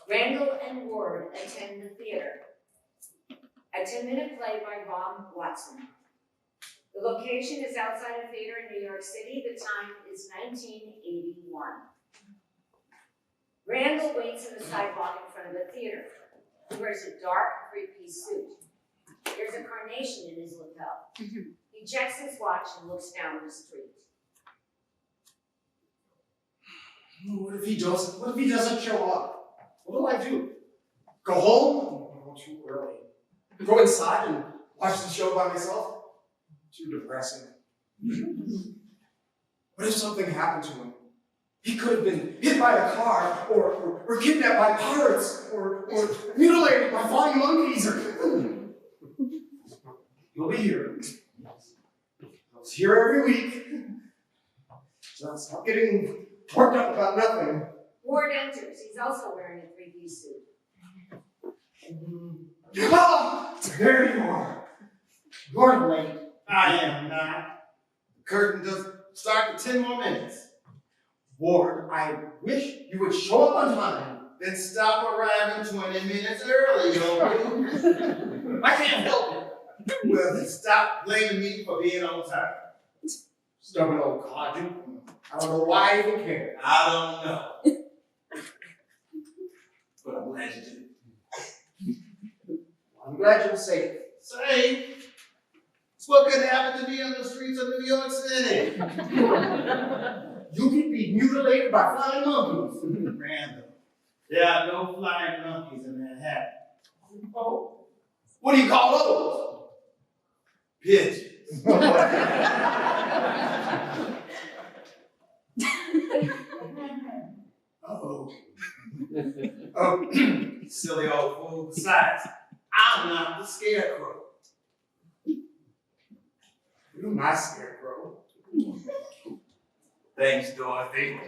Randall and Ward attend the theater. A 10-minute play by Rom Watson. The location is outside a theater in New York City. The time is 1981. Randall waits on the sidewalk in front of the theater. He wears a dark three-piece suit. There's a carnation in his lapel. He checks his watch and looks down the street. What if he doesn't show up? What do? Go home? Oh, too early. Go inside and watch the show by myself? Too depressing. What if something happened to him? He could have been hit by a car, or kidnapped by pirates, or mutilated by flying monkeys, or... You'll be here. I was here every week. So stop getting worked up about nothing. Ward enters. He's also wearing a three-piece suit. Ah! There you are. You're late. I am not. The curtain doesn't start for 10 more minutes. Ward, I wish you would show up on time. Then stop arriving 20 minutes early, yo. I can't help it. Well, then stop blaming me for being on time. Stubborn old codger. I don't know why I even care. I don't know. But I'm glad you did. I'm glad you're safe. Safe? It's what could happen to me on the streets of New York City. You could be mutilated by flying monkeys. Randall, there are no flying monkeys in Manhattan. Oh. What do you call those? Pigeons. Oh, silly old fool. Besides, I'm not the scarecrow. You're my scarecrow. Thanks, Dorothy.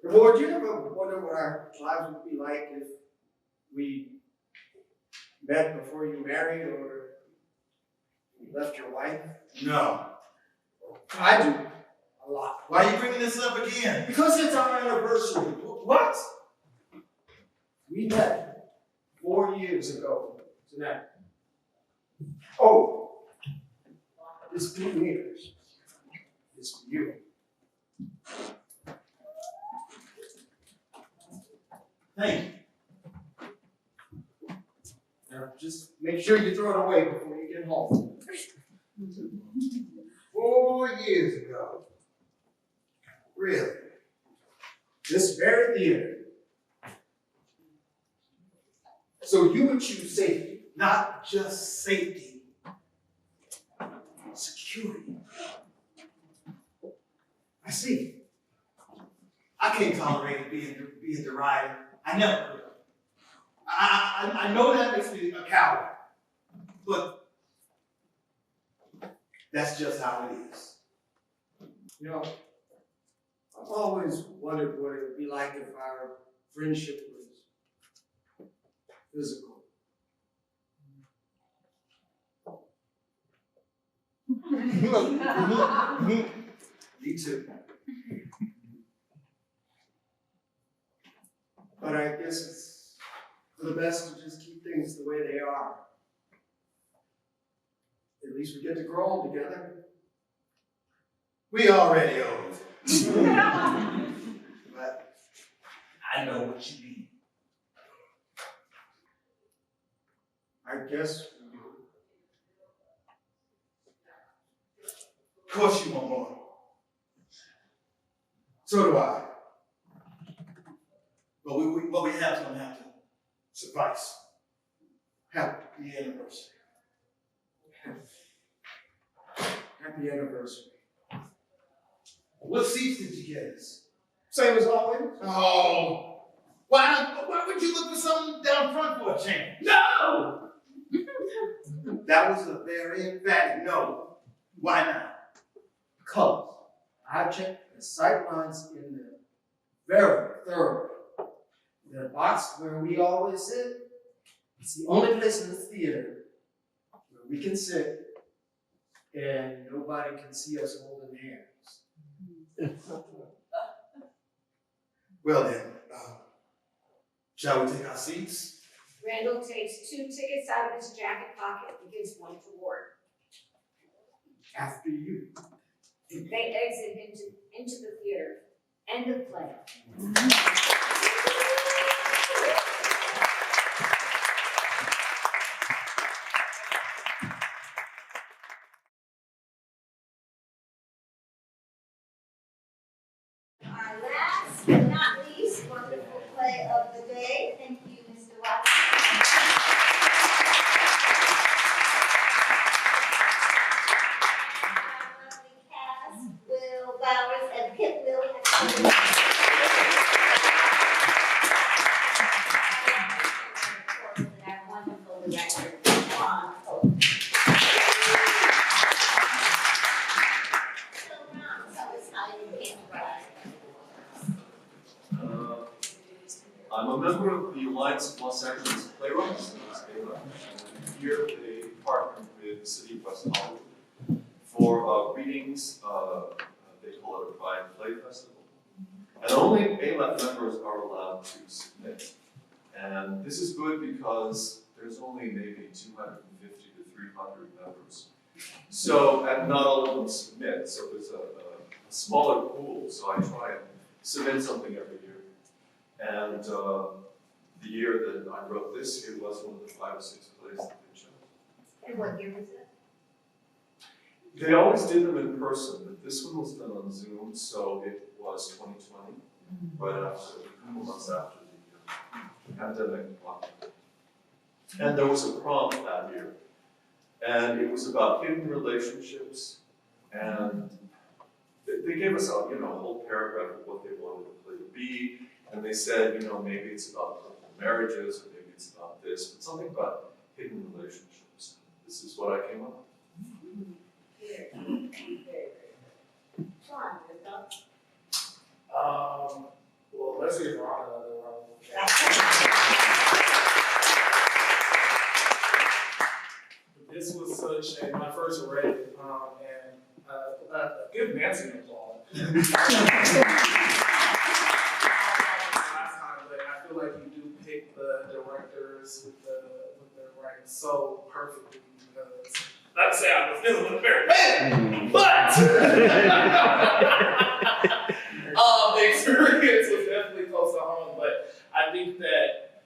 Ward, do you ever wonder what our lives would be like if we met before you married or you left your wife? No. I do. A lot. Why are you bringing this up again? Because it's our anniversary. What? We met 4 years ago tonight. Oh, this blue years is for you. Thank you. Now, just make sure you throw it away before you get home. 4 years ago. Really? This very theater. So you would choose safety. Not just safety. Security. I see. I can't tolerate being derided. I never could. I know that makes me a coward, but that's just how it is. You know, I've always wondered what it would be like if our friendship was physical. Me too. But I guess it's for the best to just keep things the way they are. At least we get to grow old together. We already old. But I know what you mean. I guess we do. Of course you want more. So do I. But what we have is going to have to suffice. Happy anniversary. Happy anniversary. What seats did you get us? Same as always. Oh, why would you look for something down front for a change? No! That was a very emphatic no. Why not? Because I checked the sight lines in there very thoroughly. The box where we always sit, it's the only place in the theater where we can sit and nobody can see us holding hands. Well then, shall we take our seats? Randall takes 2 tickets out of his jacket pocket and gives one to Ward. After you. They exit into the theater. End of play. Our last but not least wonderful play of the day. Thank you, Mr. Watson. Our lovely cast, Wil Bowers and Pip Will have and our wonderful director, Twon. So Rom, tell us how you came about. I'm a member of the Alliance of Los Angeles Playwrights. Here they partnered with the City of West Hollywood for readings. They call it a Pride Play Festival. And only ALEF members are allowed to submit. And this is good because there's only maybe 250 to 300 members. So, and not all of them submit, so there's a smaller pool. So I try and submit something every year. And the year that I wrote this, it was one of the 5 or 6 plays that they chose. And what year was it? They always did them in person, but this one was done on Zoom, so it was 2020, right after, a couple months after the pandemic. And there was a prompt that year, and it was about hidden relationships, and they gave us a whole paragraph of what they wanted the play to be. And they said, maybe it's about marriages, or maybe it's about this, but something about hidden relationships. This is what I came up with. Very, very good. Twon, your thoughts? Well, let's give Ron another round. This was such when I first read it, give Nancy an applause. I feel like you do pick the directors with their writing so perfectly because not to say I was dealing with a very bad, but the experience was definitely close to home. But I think that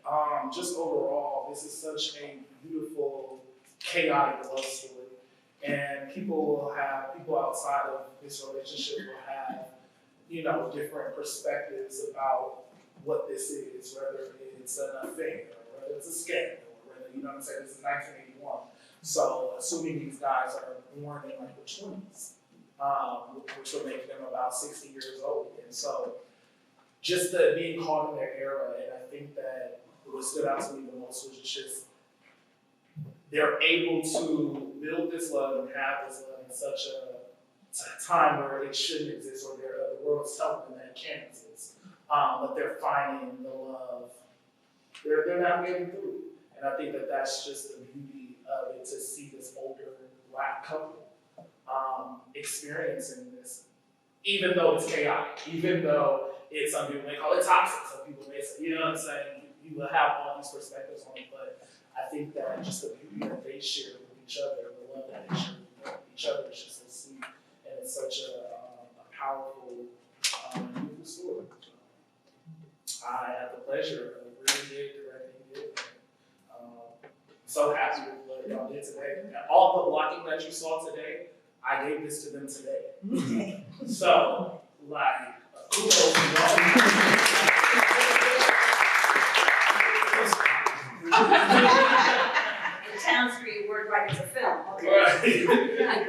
just overall, this is such a beautiful, chaotic love story, and people outside of this relationship will have different perspectives about what this is, whether it's an affair, or whether it's a scandal, or whether, what I'm saying, this is 1981. So, assuming these guys are born in like the 20s, which would make them about 60 years old. And so, just being caught in their era, and I think that what stood out to me the most was just they're able to build this love and have this love in such a time where it shouldn't exist, or the world is telling them that it can't exist. But they're finding the love, they're navigating through. And I think that that's just the beauty of it, to see this older Black couple experiencing this, even though it's chaotic, even though it's, some people may call it toxic, some people may say, you know what I'm saying, you will have all these perspectives on it, but I think that just the beauty that they share with each other, the love that they share with each other is just so sweet, and it's such a powerful, beautiful story. I had the pleasure of reading it, directing it. So happy with what y'all did today. And all the blocking that you saw today, I gave this to them today. So, like, kudos to y'all. The town street word like it's a film. Okay. Right.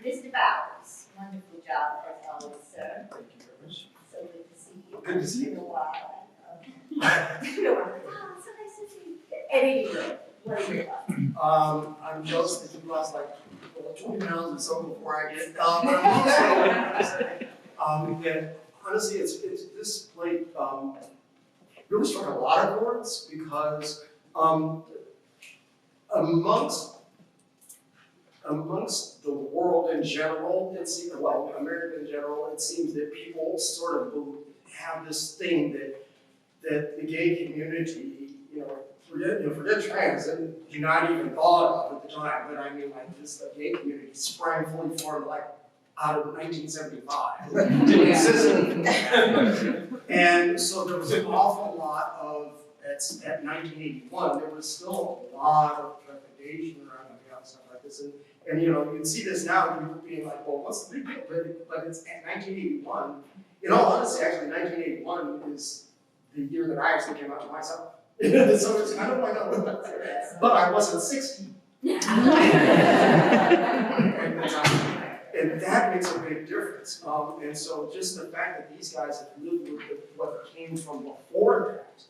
Mr. Bowers, wonderful job as always, sir. Thank you very much. So good to see you. Good to see you. It's been a while. Oh, so nice to see you. Anyway, what are your thoughts? I'm jealous that you lost like 20 pounds or so before I get but and honestly, it's this play really struck a lot of chords because amongst the world in general, America in general, it seems that people sort of have this thing that the gay community, forget trans, and not even thought of at the time, but I mean, like, this, the gay community sprang fully formed, like, out of 1975. Didn't exist. And so there was an awful lot of, at 1981, there was still a lot of trepidation around stuff like this. And you'd see this now, people being like, well, what's the big deal? But it's at 1981. In all honesty, actually, 1981 is the year that I actually came out to myself. So it's kind of like, but I wasn't 60. And that makes a big difference. And so just the fact that these guys have lived with what came from before that,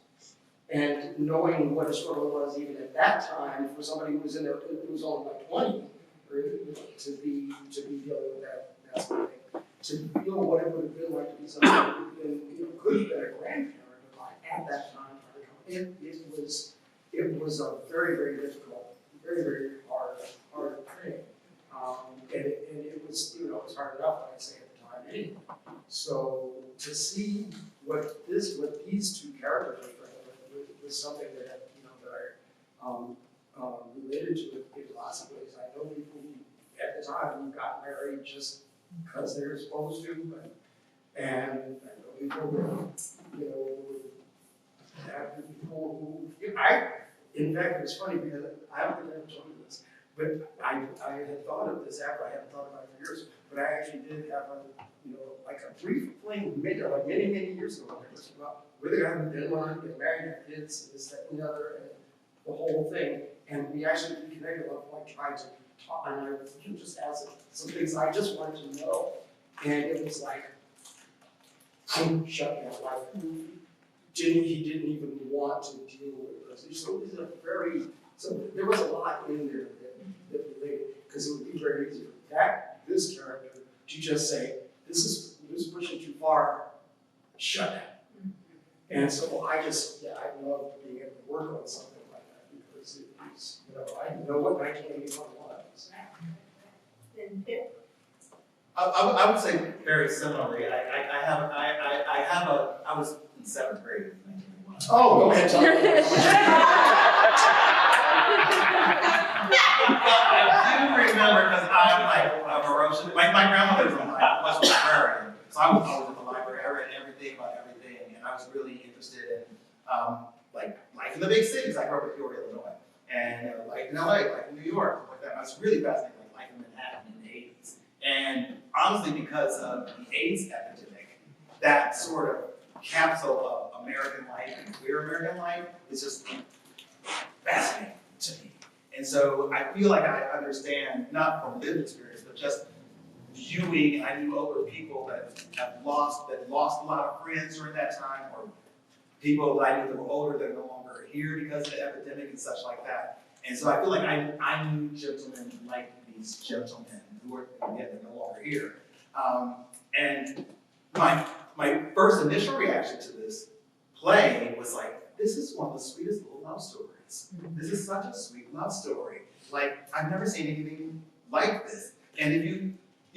and knowing what a struggle was even at that time for somebody who was in their, who was only like 20, or to be dealing with that sort of thing, to feel what it would have been like to be somebody who could have been a grandparent of mine at that time. It was a very, very difficult, very, very hard thing. And it was, it was hard enough, like I say, at the time anyway. So to see what these two characters are was something that, that I related to in lots of ways. I know people who, at the time, who got married just because they were supposed to, and I know people who, have people who, in fact, it was funny because I don't think I ever told you this, but I had thought of this after I hadn't thought about it for years, but I actually did have like a brief fling, many years ago, when I was about with a guy who didn't want to get married, have kids, this, that, and the other, and the whole thing, and we actually reconnected at one point, trying to talk, and I just asked some things I just wanted to know, and it was like, shut down, like, he didn't even want to deal with this. So it was so there was a lot in there that related, because it would be very easy for this character to just say, this is pushing too far, shut down. And so I love being able to work on something like that, because it was, I know what 1981 was. I would say very similarly. I was in 7th grade in 1981. Oh, go ahead, Tom. I do remember, because I'm like a ferocious, my grandmother was a librarian, so I was always at the library. I read everything about everything, and I was really interested in like life in the big cities. I grew up in Peoria, Illinois, and life in LA, life in New York, like that. I was really fascinated with life in Manhattan in the 80s. And honestly, because of the AIDS epidemic, that sort of capsule of American life and queer American life is just fascinating to me. And so I feel like I understand, not from lived experience, but just viewing, and I knew older people that lost a lot of friends during that time, or people that I knew that were older that are no longer here because of the epidemic and such like that. And so I feel like I knew gentlemen like these gentlemen who are, again, they're no longer here. And my first initial reaction to this play was like, this is one of the sweetest little love stories. This is such a sweet love story. Like, I've never seen anything like this. And if you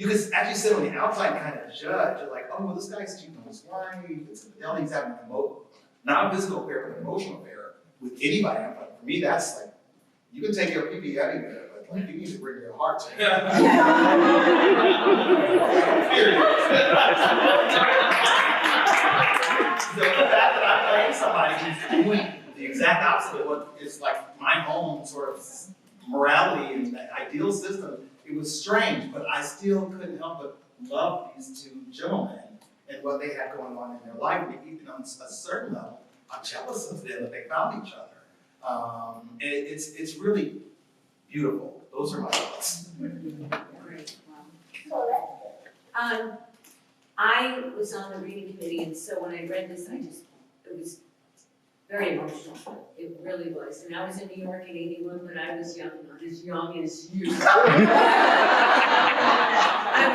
could actually sit on the outside and kind of judge, you're like, oh, well, this guy's cheating on his wife, it's infidelity, he's having not a physical affair, but an emotional affair with anybody. I'm like, for me, that's like, you can take your pee-pee anywhere, but like, you need to bring your heart to it. So the fact that I'm playing somebody who's doing the exact opposite of what is like my home sort of morality and ideal system, it was strange, but I still couldn't help but love these two gentlemen and what they had going on in their life. Even on a certain level, I'm jealous of them that they found each other. And it's really beautiful. Those are my thoughts. Great. Wow. I was on the reading committee, and so when I read this, it was very emotional. It really was. And I was in New York in '81, but I was young, not as young as you. I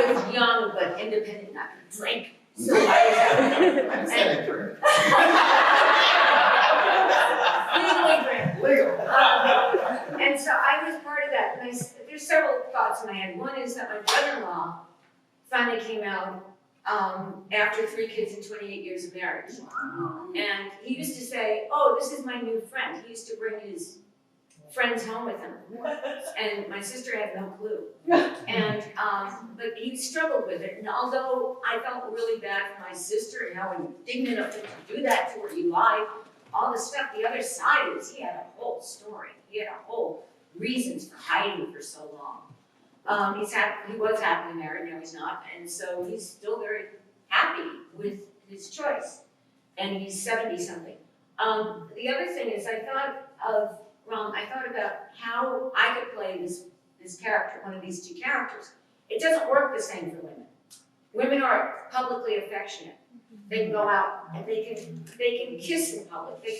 was young, but independent, not to drink. So I was and so I was part of that. And there's several thoughts in my head. One is that my brother-in-law finally came out after 3 kids and 28 years of marriage. And he used to say, oh, this is my new friend. He used to bring his friends home with him. And my sister had no clue. And, but he struggled with it. And although I felt really bad for my sister and how indignant of him to do that to her, he lied, all the stuff, the other side is he had a whole story. He had a whole reasons for hiding for so long. He was happily married, now he's not, and so he's still very happy with his choice. And he's 70-something. The other thing is I thought about how I could play this character, one of these 2 characters. It doesn't work the same for women. Women are publicly affectionate. They can go out and they can kiss in public. They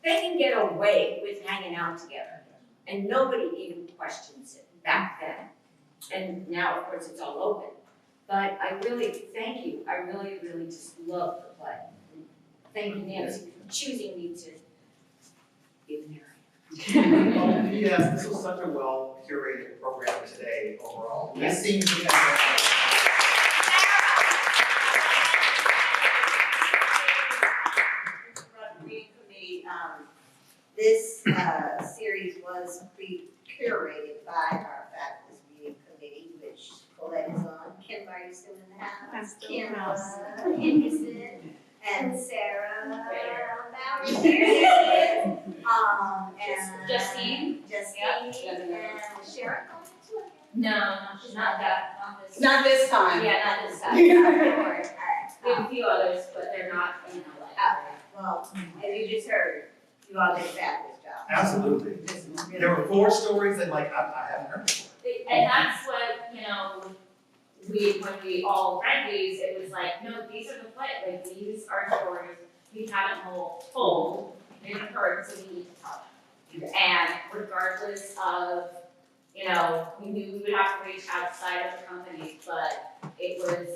can get away with hanging out together. And nobody even questions it back then. And now, of course, it's all open. But I really thank you. I really, really just love the play. Thank you, Nancy, for choosing me to get married. Well, yes, this was such a well curated program today overall. Yes. This seems to be Reading committee, this series was curated by our faculty reading committee, which Colette is on. Kim, are you still in the house? I'm still Kim, in the house. Henderson, and Sarah Bowers here. And Justine? Justine and Sharon. No, not that, not this. Not this time. Yeah, not this time. Alright. We have a few others, but they're not, like. Well, as you just heard, you all did a fabulous job. Absolutely. This is really There were 4 stories that I haven't heard before. And that's what, when we all read these, it was like, no, these are the play, these are stories we haven't told, we haven't heard, so we need to tell them. And regardless of, we knew we would have to reach outside of the company, but it was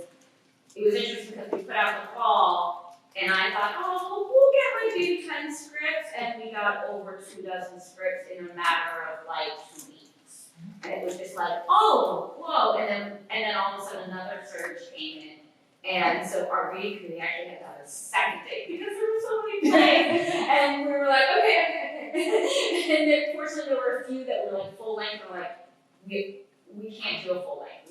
interesting because we put out the call, and I thought, oh, we'll get maybe 10 scripts, and we got over 24 scripts in a matter of 2 weeks. And it was just like, oh, whoa, and then all of a sudden another surge came in. And so our reading committee actually had to have a second day because there were so many plays. And we were like, okay. And then fortunately there were a few that were full length, we're like, we can't do a full length.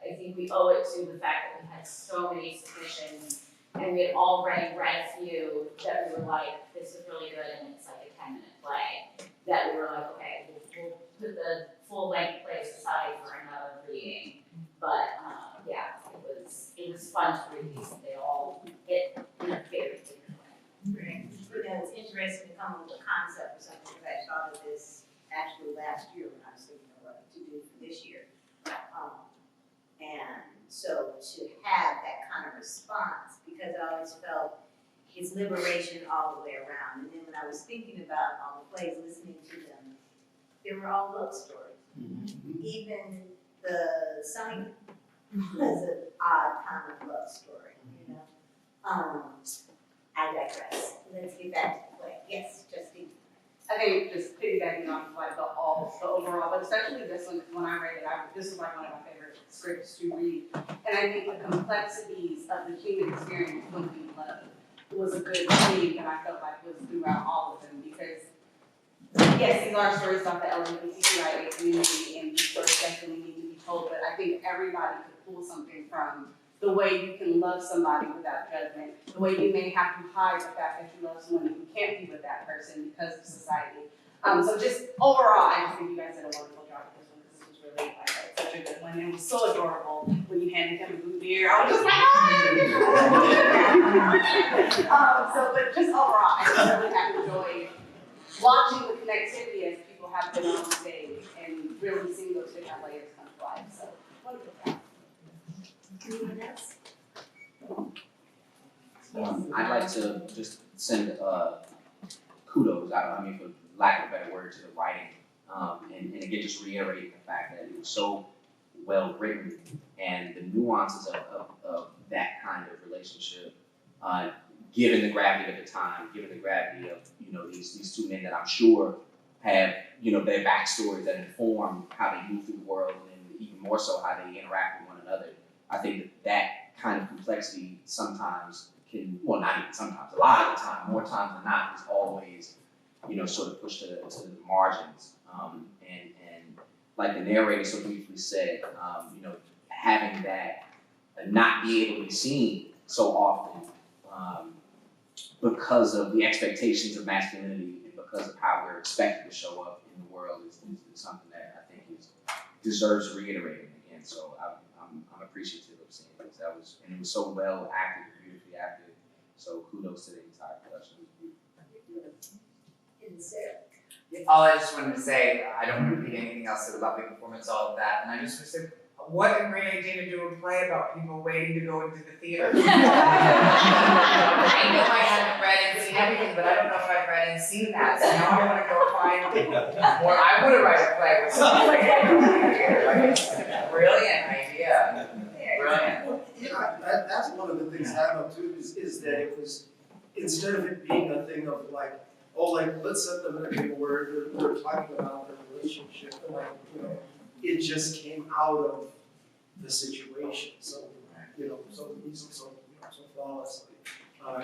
I think we owe it to the fact that we had so many submissions and we had already read a few that we were like, this is really good and it's like a 10-minute play. That we were like, okay, we'll put the full length plays aside for another reading. But yeah, it was fun to read these. They all hit in a very different way. It's interesting to come up with a concept or something, because I started this actually last year when I was thinking of what to do for this year. And so to have that kind of response, because I always felt it's liberation all the way around. And then when I was thinking about all the plays, listening to them, they were all love stories. Even the Sunny was an odd kind of love story, I digress. Let's get back to the play. Yes, Justine. I think just piggybacking on the overall, but especially this one, when I read it, this was one of my favorite scripts to read. And I think the complexities of the human experience when we love was a good theme that I felt like was throughout all of them, because yes, these are stories about the LGBTQIA community and these stories definitely need to be told, but I think everybody could pull something from the way you can love somebody without judgment, the way you may have to hide the fact that you love someone and you can't be with that person because of society. So just overall, I just think you guys did a wonderful job with this one, because this was really such a good one. And it was so adorable when you handed him a blue beer. I was just like, but just overall, I really have enjoyed watching the connectivity as people have been on stage and really seeing those different layers come to life. So wonderful job. Anyone else? I'd like to just send kudos, I mean, for lack of a better word, to the writing. And again, just reiterate the fact that it was so well written, and the nuances of that kind of relationship, given the gravity of the time, given the gravity of these 2 men that I'm sure have their backstories that inform how they move through the world, and even more so how they interact with one another. I think that kind of complexity sometimes can, well, not even sometimes, a lot of the time, more times than not, is always, sort of pushed to the margins. And like the narrator so briefly said, having that not be able to be seen so often because of the expectations of masculinity and because of how we're expected to show up in the world is something that I think deserves reiterating again. So I'm appreciative of seeing this. And it was so well acted, beautifully acted. So kudos to the entire production. All I just wanted to say, I don't want to repeat anything else, it was a lovely performance, all of that, and I just want to say, what a great idea to do a play about people waiting to go into the theater. I know I haven't read and seen everything, but I don't know if I've read and seen that, so now I want to go find more. I would have written a play with something like that. Brilliant idea. Brilliant. Yeah, that's one of the things I have too, is that it was, instead of it being a thing of like, oh, like, let's set them in a table where they're talking about their relationship, and like, it just came out of the situation, so, so easily, so flawlessly.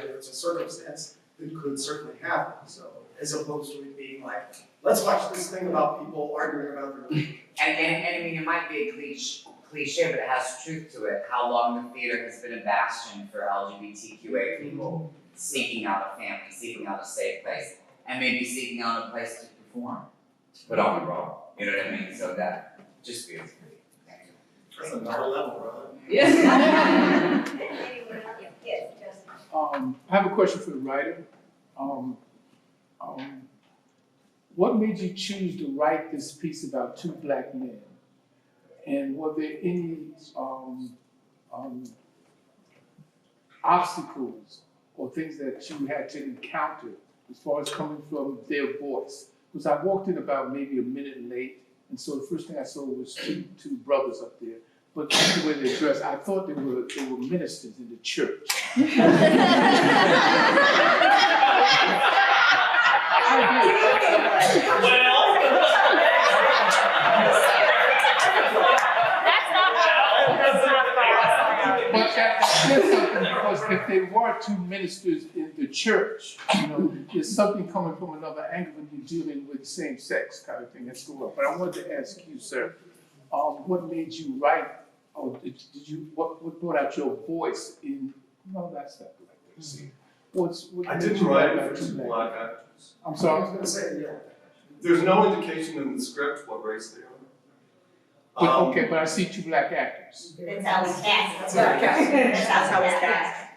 It's a circumstance that could certainly happen, so, as opposed to it being like, let's watch this thing about people arguing about their relationship. And I mean, it might be a cliche, but it has truth to it, how long the theater has been a bastion for LGBTQA people seeking out a family, seeking out a safe place, and maybe seeking out a place to perform, to put on the role. You know what I mean? So that just feels great. Thank you. That's another level, brother. Yes. Yes, Justin. I have a question for the writer. What made you choose to write this piece about two black men? And were there any obstacles or things that you had to encounter as far as coming from their voice? Because I walked in about maybe a minute late, and so the first thing I saw was two brothers up there. But the way they dressed, I thought they were ministers in the church. But that says something, because if they were two ministers in the church, there's something coming from another angle when you're dealing with same sex kind of thing that's going on. But I wanted to ask you, sir, what made you write, or did you, what brought out your voice in, no, that's not good, I see. What I made didn't you write about it for two two black actors. I'm I sorry? was gonna say, yeah. There's no indication in the script what race they are. But, okay, but I see two black actors. That's how we cast. That's how it's cast.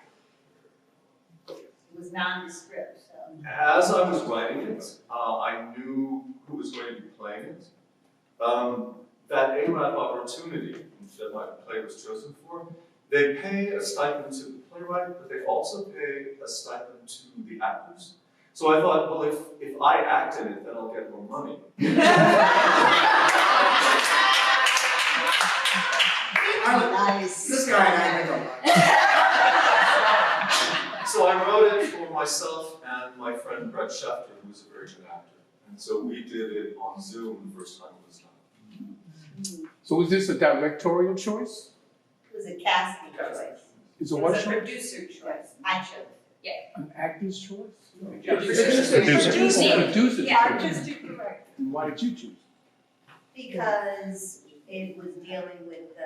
It was nondescript, so. As I was writing it, I knew who was going to be playing it. That ARAP opportunity that my play was chosen for, they pay a stipend to the playwright, but they also pay a stipend to the actors. So I thought, well, if I act in it, then I'll get more money. Nice. This guy and I think a lot. So I wrote it for myself and my friend Brett Schefter, who's a very good actor. And so we did it on Zoom the first time it was done. So was this a directorial choice? It was a casting choice. Is it what choice? producer choice. I chose. An actor's choice? Producer. Producer's Yeah, choice. artistic director. And why did you choose? Because it was dealing with the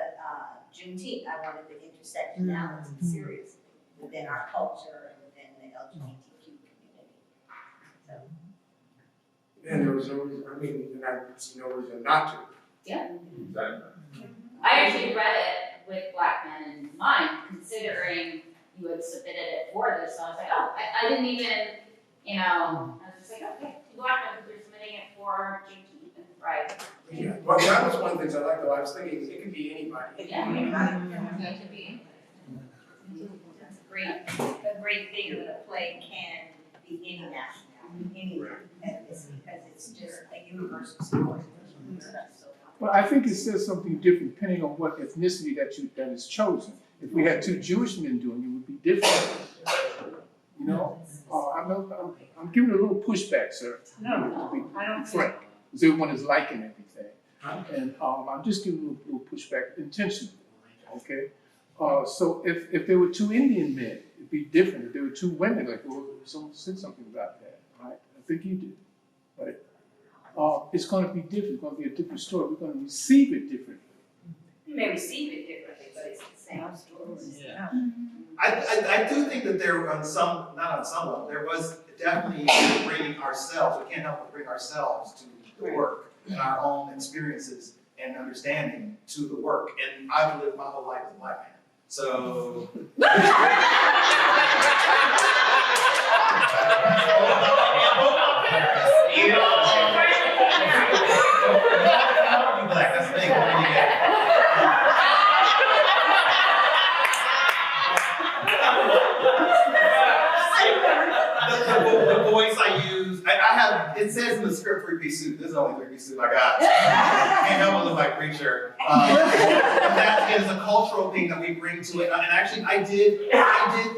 Juneteenth. I wanted the intersectionality seriously within our culture and within the LGBTQ community. So. And there was no reason, I mean, and I see no reason not to. Yeah. Exactly. I actually read it with black men in mind, considering you had submitted it for this, so I was like, oh, I didn't even, I was just like, okay, two black men, because they're submitting it for Juneteenth, right? Yeah, well, that was one of the things I liked, though. I was thinking it could be anybody. Yeah. It could be. That's a great thing that a play can be any nationality, any ethnicity, because it's just a universal story. So, Well, I think it says something different depending on what ethnicity that is chosen. If we had two Jewish men doing it, it would be different. I'm giving a little pushback, sir. No, To be I don't frank, because everyone is liking everything. And I'm just giving a little pushback intentionally, okay? So if there were two Indian men, it'd be different. If there were two women, like, oh, someone said something about that, right? I think you did, right? It's gonna be different, it's gonna be a different story. We're gonna receive it differently. You may receive it differently, but it's the same story. Yeah. I do think that there on some, not on some level, there was definitely bringing ourselves, we can't help but bring ourselves to the work and our own experiences and understanding to the work. And I've lived my whole life as a black man. So you know, black, that's the thing. The voice I use, I have, it says in the script 3-piece suit. This is the only 3-piece suit I got. Can't help but look like preacher. That is a cultural thing that we bring to it. And actually, I did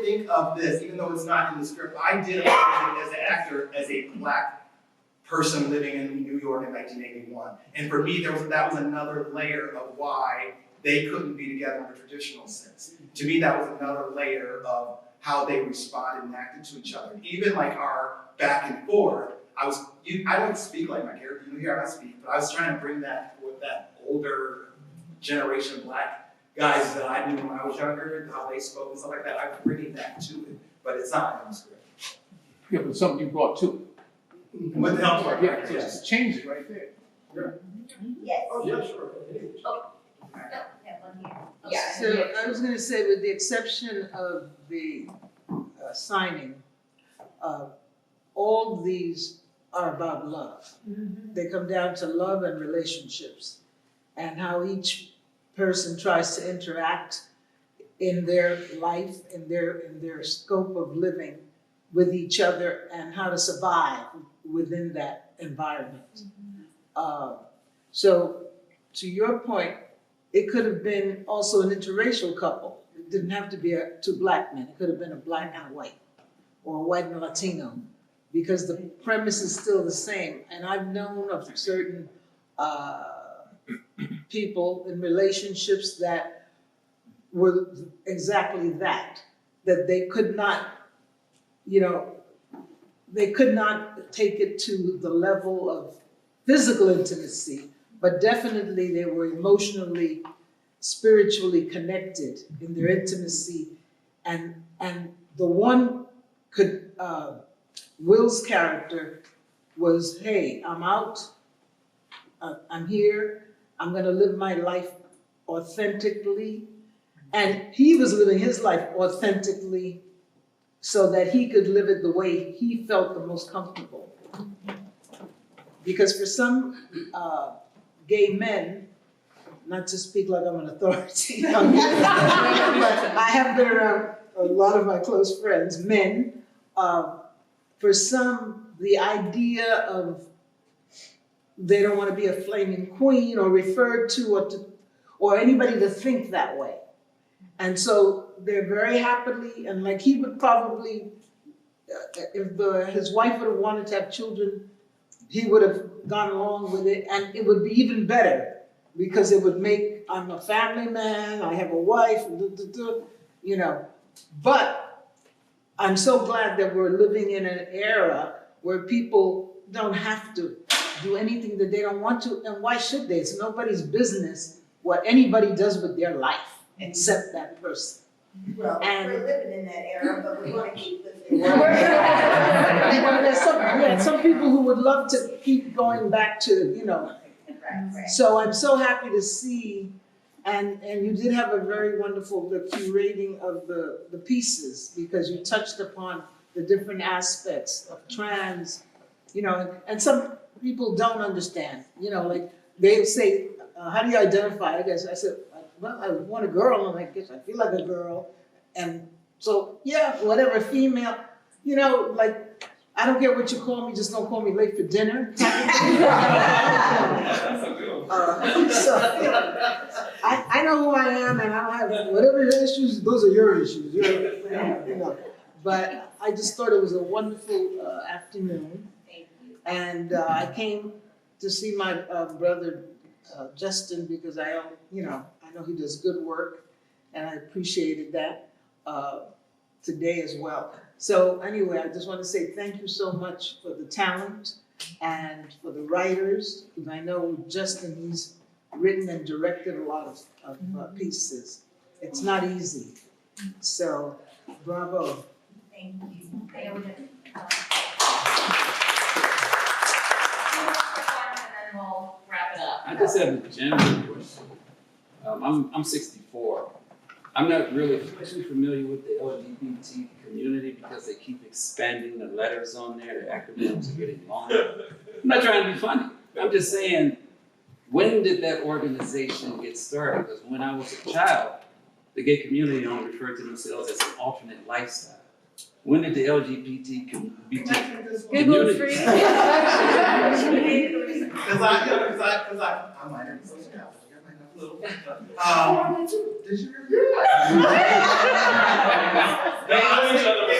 think of this, even though it's not in the script. I did approach it as an actor, as a black person living in New York in 1981. And for me, that was another layer of why they couldn't be together in a traditional sense. To me, that was another layer of how they responded and acted to each other. Even like our back and forth, I don't speak like my character, you hear how I speak, but I was trying to bring that with that older generation of black guys that I knew when I was younger, how they spoke and stuff like that. I was bringing that to it, but it's not in the script. Yeah, but something you brought to it. With the help of our Yeah, characters, so yes. just change it right there. Yes. Oh, yeah, sure. Have one here. Yeah. So I was gonna say, with the exception of the signing, all these are about love. They come down to love and relationships, and how each person tries to interact in their life, in their scope of living with each other, and how to survive within that environment. So to your point, it could have been also an interracial couple. It didn't have to be two black men. It could have been a black and a white, or a white and a Latino, because the premise is still the same. And I've known of certain people in relationships that were exactly that they could not, they could not take it to the level of physical intimacy, but definitely they were emotionally, spiritually connected in their intimacy. And the one could, Will's character was, hey, I'm out, I'm here, I'm gonna live my life authentically. And he was living his life authentically so that he could live it the way he felt the most comfortable. Because for some gay men, not to speak like I'm an authority, but I have been around a lot of my close friends, men. For some, the idea of they don't want to be a flaming queen or referred to or anybody to think that way. And so they're very happily, and like he would probably, if his wife would have wanted to have children, he would have gone along with it, and it would be even better because it would make, I'm a family man, I have a wife, But I'm so glad that we're living in an era where people don't have to do anything that they don't want to, and why should they? It's nobody's business what anybody does with their life except that person. Well, And- we're living in that era, but we want to keep living. There's some people who would love to keep going back to, Right. So I'm so happy to see, and you did have a very wonderful, the curating of the pieces, because you touched upon the different aspects of trans, and some people don't understand, like they say, how do you identify? I guess I said, well, I want a girl, and I guess I feel like a girl, and so, yeah, whatever, female, like, I don't care what you call me, just don't call me late for dinner. I know who I am, and I don't have whatever your issues, those are your issues. But I just thought it was a wonderful afternoon. Thank you. And I came to see my brother Justin because I know he does good work. and I appreciated that today as well. So anyway, I just want to say thank you so much for the talent and for the writers, because I know Justin's written and directed a lot of pieces. It's not easy. So, bravo. Thank you. And then we'll wrap it up. I just have a general question. I'm 64. I'm not really especially familiar with the LGBT community because they keep expanding the letters on there. The acronyms are getting longer. I'm not trying to be funny. I'm just saying, when did that organization get started? Because when I was a child, the gay community only referred to themselves as an alternate lifestyle. When did the LGBT community? I'm minor in sociology. Did you really?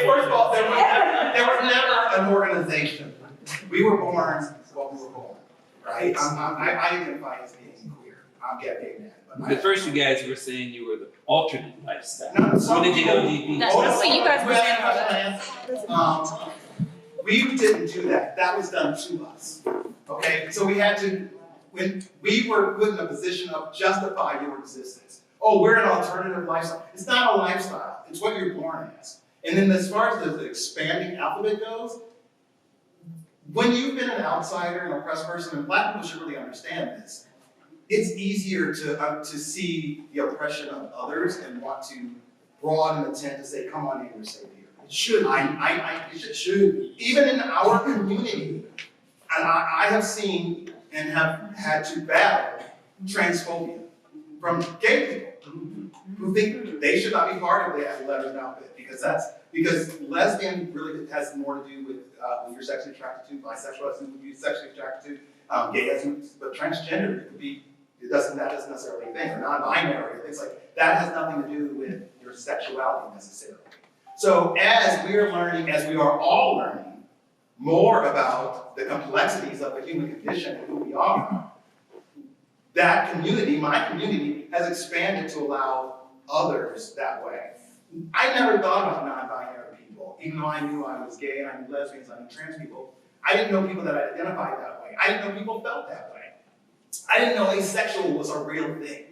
First of all, there was never an organization. We were born what we were born, right? I identify as being queer. I'm gay man. But At first, you guys were saying you were the alternate lifestyle. No, some When did the LGBT? That's what you guys were saying. We didn't do that. That was done to us. Okay, so we had to, when we were put in a position of justify your existence. Oh, we're an alternative lifestyle. It's not a lifestyle. It's what you're born as. And then as far as the expanding alphabet goes, when you've been an outsider and oppressed person, and Black people should really understand this, it's easier to see the oppression of others and want to broaden the tent to say, come on, neighbor, say here. It should. It should. Even in our community, and I have seen and have had to battle transphobia from gay people who think they should not be part of the letters and outfit because lesbian really has more to do with who you're sexually attracted to, bisexual has who you're sexually attracted to, gay has, but transgender it could be. That doesn't necessarily thing, or non-binary, things like that has nothing to do with your sexuality necessarily. So as we are learning, as we are all learning more about the complexities of the human condition and who we are, that community, my community, has expanded to allow others that way. I never thought about non-binary people, even though I knew I was gay, I knew lesbians, I knew trans people. I didn't know people that identified that way. I didn't know people felt that way. I didn't know asexual was a real thing.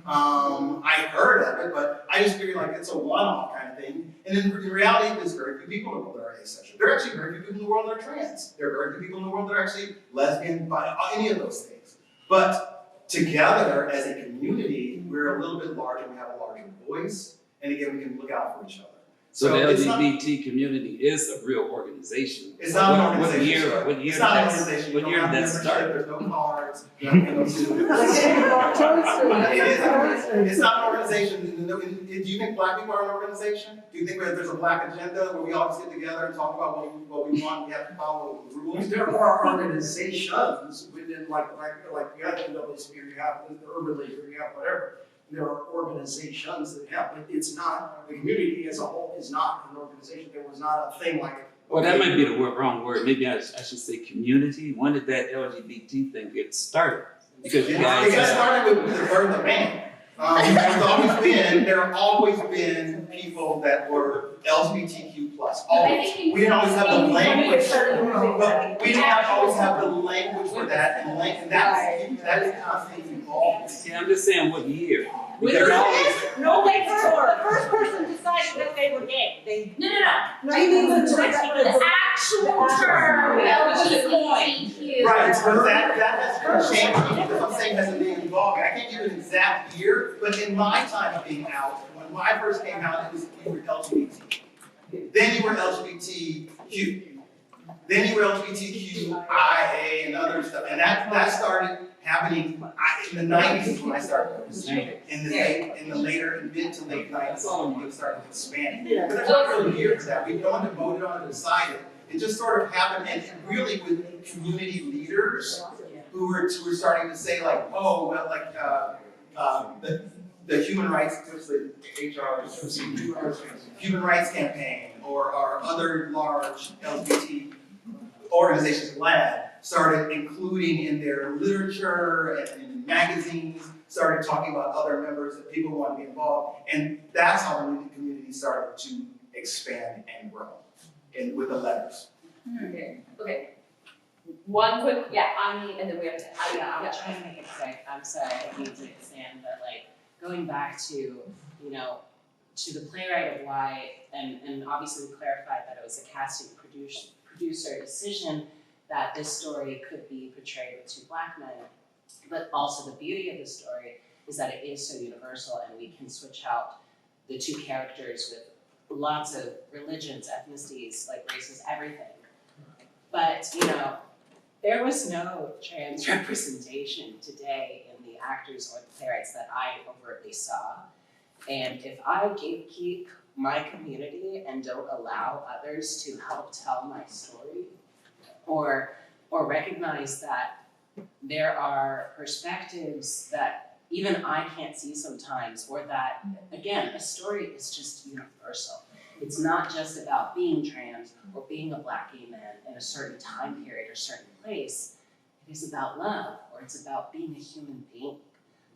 I heard of it, but I just figured like it's a one-off kind of thing. And in reality, there's very few people in the world that are asexual. There are actually very few people in the world that are trans. There are very few people in the world that are actually lesbian, bi, any of those things. But together as a community, we're a little bit larger, we have a larger voice, and again, we can look out for each other. So the LGBT community is a real organization. It's not an organization. What year it's not an organization. What year did that start? There's no cards. It's not an organization. Do you think Black people are an organization? Do you think there's a Black agenda where we all just get together and talk about what we want? We have to follow the rules. There are organizations within like you have the NAACP, you have the Urban League, you have whatever. There are organizations that have, but it's not, the community as a whole is not an organization. There was not a thing like. Well, that might be the wrong word. Maybe I should say community. When did that LGBT thing get started? Because you guys. It got started with the birth of man. There have always been people that were LGBTQ plus. Always. We didn't always have the language, but we didn't always have the language for that, and that is constantly evolving. Yeah, I'm just saying what year. The first person decided that they were gay. No. I mean, The actual term LGBTQ. Right, but that has changed. I'm saying has been evolving. I can't give you an exact year, but in my time of being out, when I first came out, it was you were LGBT. Then you were LGBTQ. Then you were LGBTQIA and other stuff, and that started happening in the 90s when I started noticing. In the later and mid to late 90s, it started expanding. But there's not really years to that. We no one voted on it, decided. It just sort of happened, and really with community leaders who were starting to say like, oh, well, like the human rights, the human rights campaign, or other large LGBT organizations, GLAAD, started including in their literature and in magazines started talking about other members, that people want to be involved, and that's how the music community started to expand and grow, and with the letters. Okay. One quick, and then we have to, I'm trying to make it quick, I'm sorry, I don't mean to expand, but like, going back to, to the playwright of why, and obviously we clarified that it was a casting producer decision that this story could be portrayed with 2 Black men, but also the beauty of the story is that it is so universal and we can switch out the 2 characters with lots of religions, ethnicities, like races, everything. But, there was no trans representation today in the actors or the playwrights that I overtly saw. And if I gatekeep my community and don't allow others to help tell my story, or recognize that there are perspectives that even I can't see sometimes, or that, again, a story is just universal. It's not just about being trans or being a Black gay man in a certain time period or certain place. It is about love, or it's about being a human being.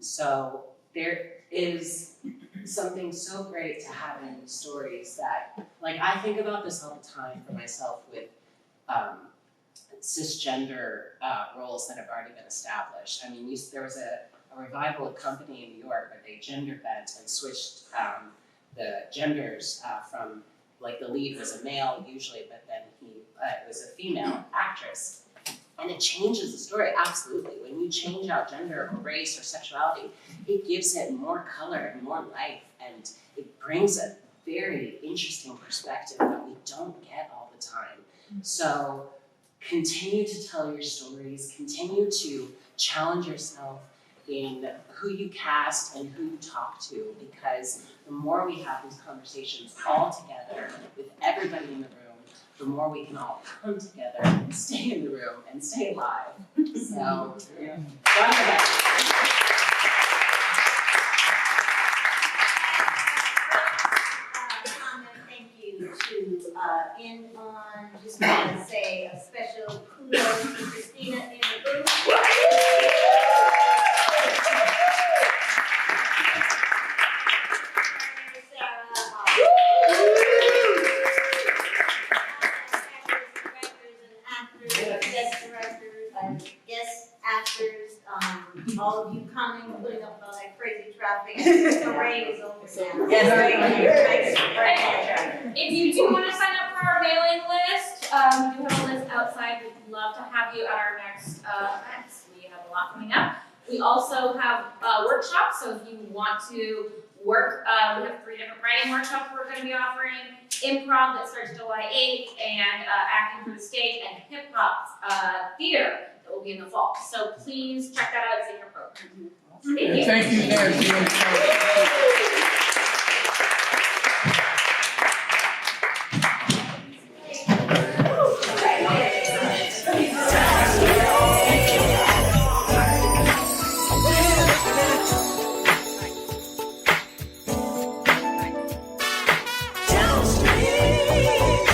So there is something so great to have in stories that, like, I think about this all the time for myself with cisgender roles that have already been established. I mean, there was a revival of Company in New York where they gender bent and switched the genders from, like, the lead was a male usually, but then he was a female actress. And it changes the story, absolutely. When you change out gender or race or sexuality, it gives it more color and more life, and it brings a very interesting perspective that we don't get all the time. So continue to tell your stories, continue to challenge yourself in who you cast and who you talk to, because the more we have these conversations all together with everybody in the room, the more we can all come together and stay in the room and stay alive. So, Thank you to end on, just want to say a special kudos to Christina in the booth. All of you coming, putting up with all that crazy traffic. The rain is over now. Yes, thank you. Thanks very much. If you do want to sign up for our mailing list, we do have a list outside. We'd love to have you at our next events. We have a lot coming up. We also have workshops, so if you want to work, we have 3 different writing workshops we're going to be offering. Improv that starts July 8th, and acting for the stage, and hip-hop theater that will be in the fall. So please check that out, it's in your program. Thank you. Thank you, Nancy. Downstream.